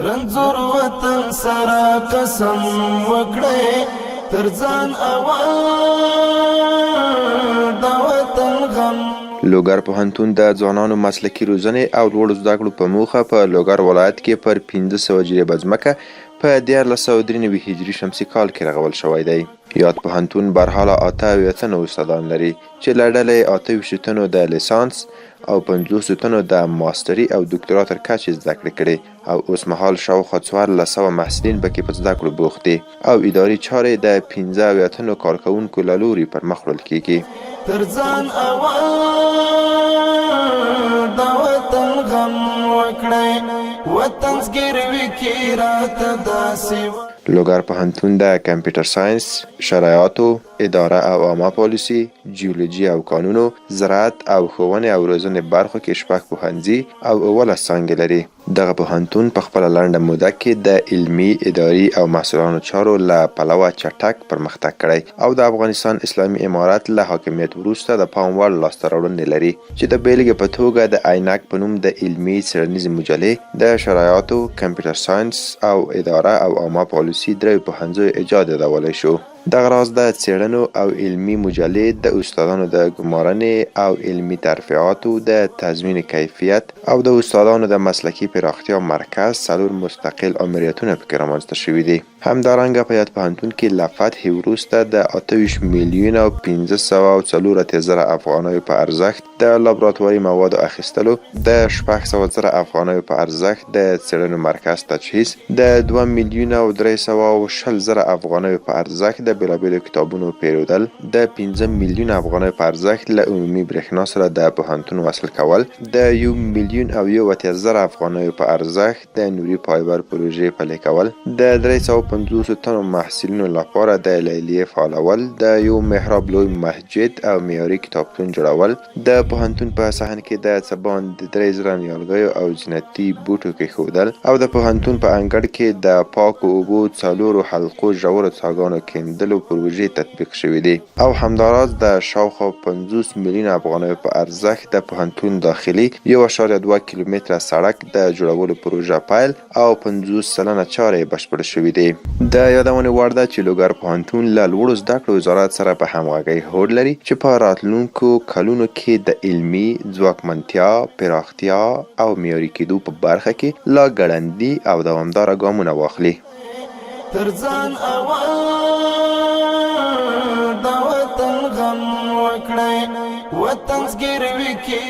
رنځور وطن سره قسم وکړې تر ځان اول د وطن غم. لوګر پوهنتون د ځوانانو مسلکي روزنې او لوړو زده کړو په موخه په لوګر ولایت کې پر 1500 جریبه ځمکه په 1493 هجري شمسي کال کې رغول شوی دی. یاد پوهنتون برحاله 88 تنو استادان لري چې له ډلې 28 تنو د لیسانس او 50 تنو د ماستري او دکترا تر کچې زده کړې کړي او اوس مهال شاوخوا 1400 محصلین پکې په زده کړو بوخت دي او اداري چارې د 15 تنو کارکوونکو له لوري پرمخ وړل کیږي. تر ځان اول د وطن غم وکړې وطن زګیروي کې راته داسې. لوګر پوهنتون د کمپیوټر ساينس، شرایطو، اداره او عامه پالیسي، جیولوژي او قانونو، زراعت او ښوونې او روزنې برخو کې 6 پوهنځي او 11 څانګې لري. دغه پوهنتون په خپله لنډه موده کې د علمي، اداري او محصلانو چارو له پلوه چټک پرمختګ کړی او د افغانستان اسلامي امارت له حاکمیت وروسته د پام وړ لاسته راوړنې لري چې د بیلګې په توګه د عینک په نوم د علمي څیړنیزې مجلې، د شرایطو، کمپیوټر ساينس او اداره او عامه پالیسي 3 پوهنځیو ایجاد یادولی شو. دغه راز د څیړنو او علمي مجلې د استادانو د ګمارنې او علمي ترفیعاتو د تضمین کیفیت او د استادانو د مسلکي پراختیا مرکز 4 مستقل آمریتونه پکې رامنځته شوي دي. همدارنګه په یاد پوهنتون کې له فتح وروسته د 28 میلیونه او 504 افغانیو په ارزښت د لابراتواري موادو اخیستلو، د 600 افغانیو په ارزښت د څیړنو مرکز تجهیز، د 2 میلیونه او 320 افغانیو په ارزښت د بیلابیلو کتابونو پیرودل، د 5 میلیون افغانیو په ارزښت له عمومي برېښنا سره د پوهنتون وصل کول، د 1 میلیون او 1 افغانیو په ارزښت د نوري فایبر پروژې پلي کول، د 350 تنو محصلینو لپاره د لیلیې فعالول، د یو محراب لوی مسجد او معیاري کتابتون جوړول، د پوهنتون په صحن کې د څه باندې 3000 نیالګیو او زینتي بوټو کېښودل او د پوهنتون په انګړ کې د پاکو اوبو 4 حلقو ژورو څاګانو کیندل پروژې تطبیق شوې دي او همداراز د شاوخوا 50 میلیون افغانیو په ارزښت د پوهنتون داخلي 1.2 کیلومتره سړک د جوړولو پروژه پیل او 50 سلنه چارې بشپړ شوې دي. د یادونې وړ ده چې لوګر پوهنتون له لوړو زده کړو وزارت سره په همغږۍ هوډ لري چې په راتلونکو کلونو کې د علمي ځواکمنتیا، پراختیا او معیاري کېدو په برخه کې لا ګړندي او دوامداره ګامونه واخلي. تر ځان اول د وطن غم وکړې وطن زګیروي کې